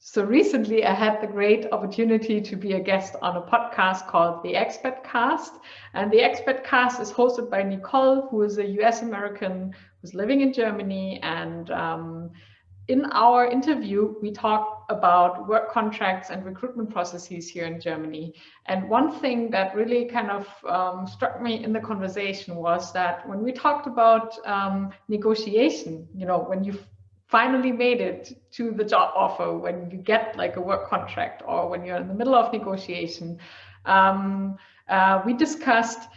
So recently I had the great opportunity to be a guest on a podcast called The Expat Cast. And The Expat Cast is hosted by Nicole, who is a US American who's living in Germany. And in our interview, we talk about work contracts and recruitment processes here in Germany. And one thing that really kind of struck me in the conversation was that when we talked about negotiation, when you finally made it to the job offer, when you get like a work contract or when you're in the middle of negotiation, we discussed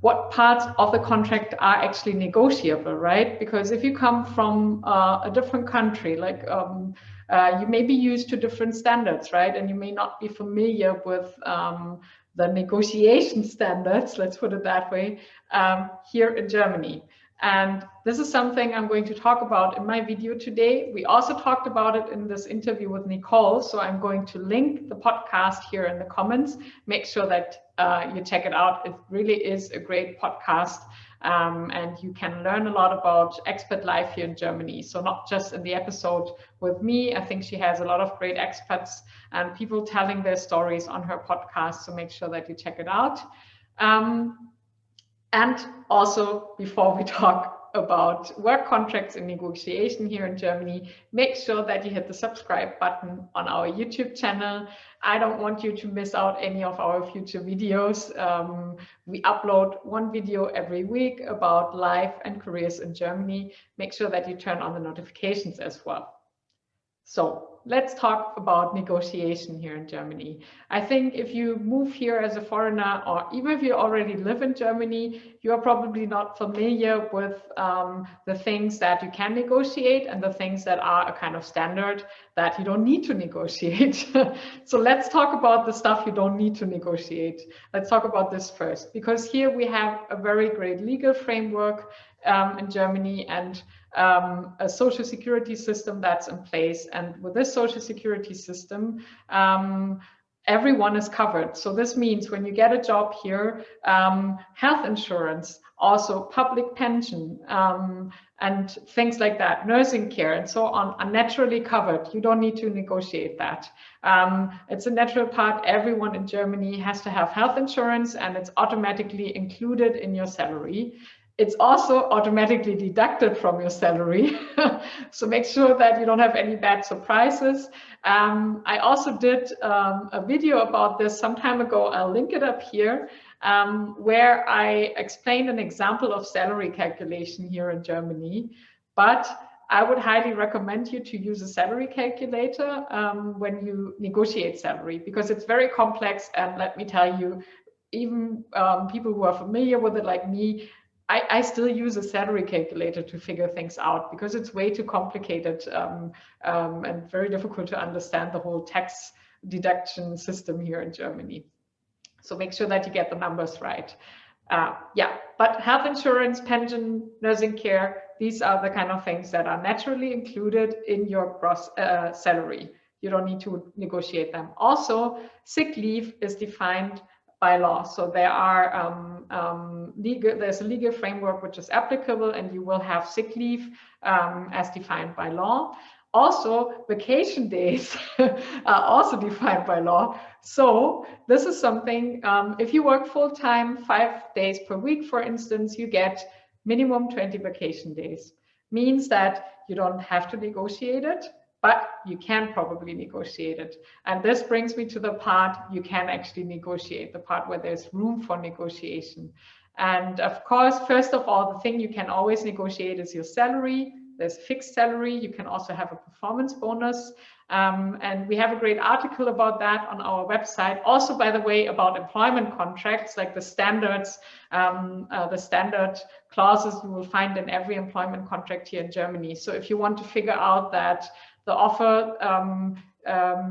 what parts of the contract are actually negotiable, right? Because if you come from a different country, like you may be used to different standards, right? And you may not be familiar with the negotiation standards, let's put it that way, here in Germany. And this is something I'm going to talk about in my video today. We also talked about it in this interview with Nicole. So I'm going to link the podcast here in the comments. Make sure that you check it out. It really is a great podcast. And you can learn a lot about expat life here in Germany. So not just in the episode with me. I think she has a lot of great expats and people telling their stories on her podcast. So make sure that you check it out. And also, before we talk about work contracts and negotiation here in Germany, make sure that you hit the subscribe button on our YouTube channel. I don't want you to miss out any of our future videos. We upload one video every week about life and careers in Germany. Make sure that you turn on the notifications as well. So let's talk about negotiation here in Germany. I think if you move here as a foreigner, or even if you already live in Germany, you are probably not familiar with the things that you can negotiate and the things that are a kind of standard that you don't need to negotiate. So let's talk about the stuff you don't need to negotiate. Let's talk about this first, because here we have a very great legal framework in Germany and a social security system that's in place. And with this social security system, everyone is covered. So this means when you get a job here, health insurance, also public pension, and things like that, nursing care and so on are naturally covered. You don't need to negotiate that. It's a natural part. Everyone in Germany has to have health insurance and it's automatically included in your salary. It's also automatically deducted from your salary. So make sure that you don't have any bad surprises. I also did a video about this some time ago. I'll link it up here, where I explained an example of salary calculation here in Germany. But I would highly recommend you to use a salary calculator when you negotiate salary, because it's very complex. And let me tell you, even people who are familiar with it like me, I still use a salary calculator to figure things out because it's way too complicated and very difficult to understand the whole tax deduction system here in Germany. So make sure that you get the numbers right. Yeah, but health insurance, pension, nursing care, these are the kind of things that are naturally included in your gross salary. You don't need to negotiate them. Also, sick leave is defined by law. So there are there's a legal framework which is applicable, and you will have sick leave as defined by law. Also, vacation days are also defined by law. So this is something, if you work full-time, 5 days per week, for instance, you get minimum 20 vacation days. Means that you don't have to negotiate it, but you can probably negotiate it. And this brings me to the part you can actually negotiate, the part where there's room for negotiation. And of course, first of all, the thing you can always negotiate is your salary. There's fixed salary. You can also have a performance bonus. And we have a great article about that on our website. Also, by the way, about employment contracts, like the standards, the standard clauses you will find in every employment contract here in Germany. So if you want to figure out that the offer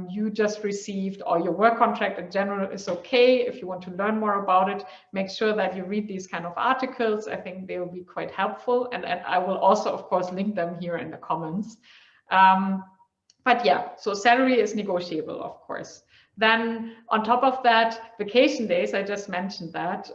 you just received or your work contract in general is okay, if you want to learn more about it, make sure that you read these kind of articles. I think they will be quite helpful. And I will also, of course, link them here in the comments. But yeah, so salary is negotiable, of course. Then on top of that, vacation days, I just mentioned that.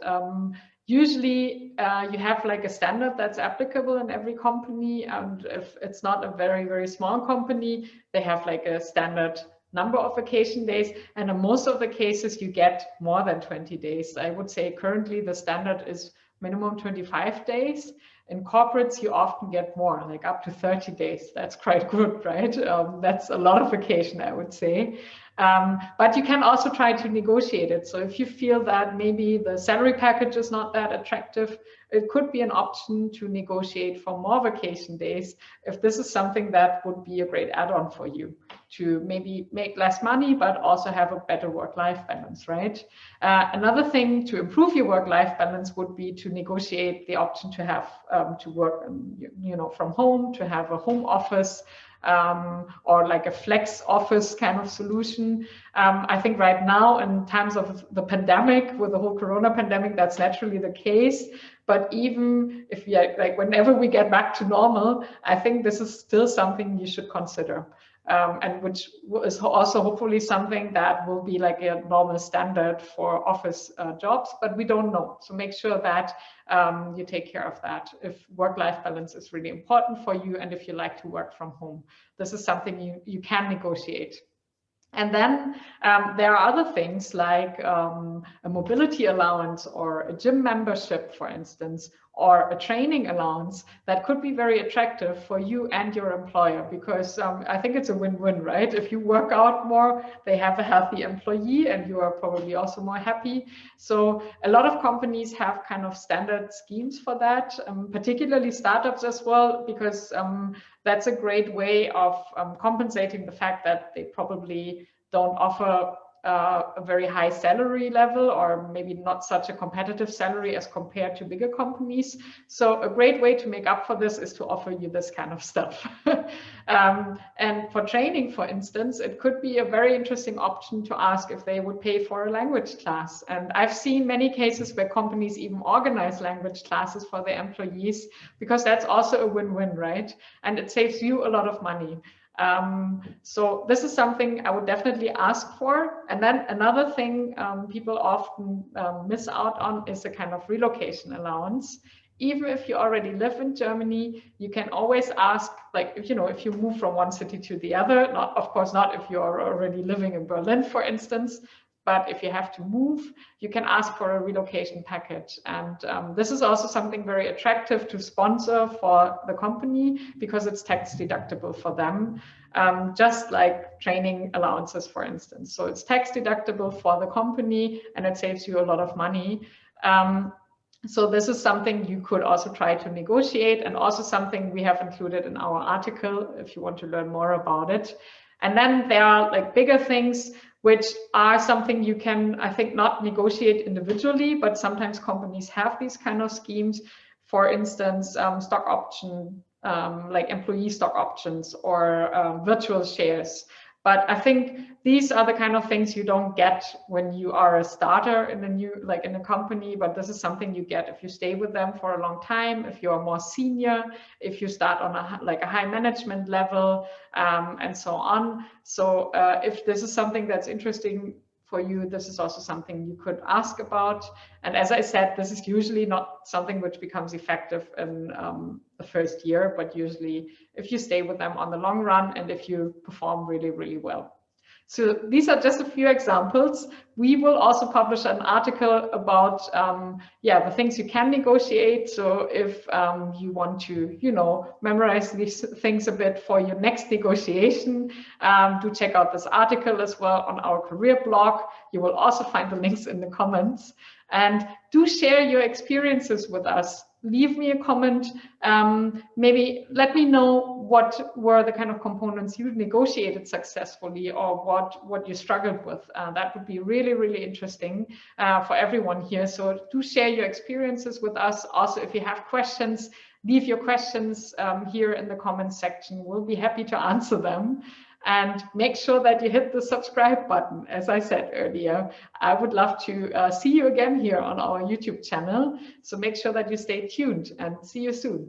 Usually you have like a standard that's applicable in every company, and if it's not a very, very small company, they have like a standard number of vacation days, and in most of the cases you get more than 20 days. I would say currently the standard is minimum 25 days. In corporates, you often get more, like up to 30 days. That's quite good, right? That's a lot of vacation, I would say. But you can also try to negotiate it. So if you feel that maybe the salary package is not that attractive, it could be an option to negotiate for more vacation days if this is something that would be a great add-on for you, to maybe make less money but also have a better work-life balance, right? Another thing to improve your work-life balance would be to negotiate the option to have to work from home, to have a home office, or like a flex office kind of solution. I think right now, in times of the pandemic, with the whole Corona pandemic, that's naturally the case. But even if whenever we get back to normal, I think this is still something you should consider. And which is also hopefully something that will be like a normal standard for office jobs, but we don't know. So make sure that you take care of that if work-life balance is really important for you and if you like to work from home. This is something you can negotiate. And then there are other things like a mobility allowance or a gym membership, for instance, or a training allowance that could be very attractive for you and your employer, because I think it's a win-win, right? If you work out more, they have a healthy employee and you are probably also more happy. So a lot of companies have kind of standard schemes for that, particularly startups as well, because that's a great way of compensating the fact that they probably don't offer a very high salary level, or maybe not such a competitive salary as compared to bigger companies. So a great way to make up for this is to offer you this kind of stuff. And for training, for instance, it could be a very interesting option to ask if they would pay for a language class. And I've seen many cases where companies even organize language classes for their employees, because that's also a win-win, right? And it saves you a lot of money. So this is something I would definitely ask for. And then another thing people often miss out on is a kind of relocation allowance. Even if you already live in Germany, you can always ask, like, if you move from one city to the other, of course not if you are already living in Berlin, for instance, but if you have to move, you can ask for a relocation package. And this is also something very attractive to sponsor for the company, because it's tax deductible for them, just like training allowances, for instance. So it's tax deductible for the company and it saves you a lot of money. So this is something you could also try to negotiate, and also something we have included in our article if you want to learn more about it. And then there are like bigger things which are something you can, I think, not negotiate individually, but sometimes companies have these kind of schemes. For instance, stock option, like employee stock options, or virtual shares. But I think these are the kind of things you don't get when you are a starter in a company, but this is something you get if you stay with them for a long time, if you are more senior, if you start on a high management level, and so on. So if this is something that's interesting for you, this is also something you could ask about. And as I said, this is usually not something which becomes effective in the first year, but usually if you stay with them on the long run and if you perform really, really well. So these are just a few examples. We will also publish an article about the things you can negotiate. So if you want to, memorize these things a bit for your next negotiation, do check out this article as well on our career blog. You will also find the links in the comments. And do share your experiences with us. Leave me a comment. Maybe let me know what were the kind of components you negotiated successfully, or what you struggled with. That would be really, really interesting for everyone here. So do share your experiences with us. Also, if you have questions, leave your questions here in the comments section. We'll be happy to answer them. And make sure that you hit the subscribe button. As I said earlier, I would love to see you again here on our YouTube channel. So make sure that you stay tuned, and see you soon.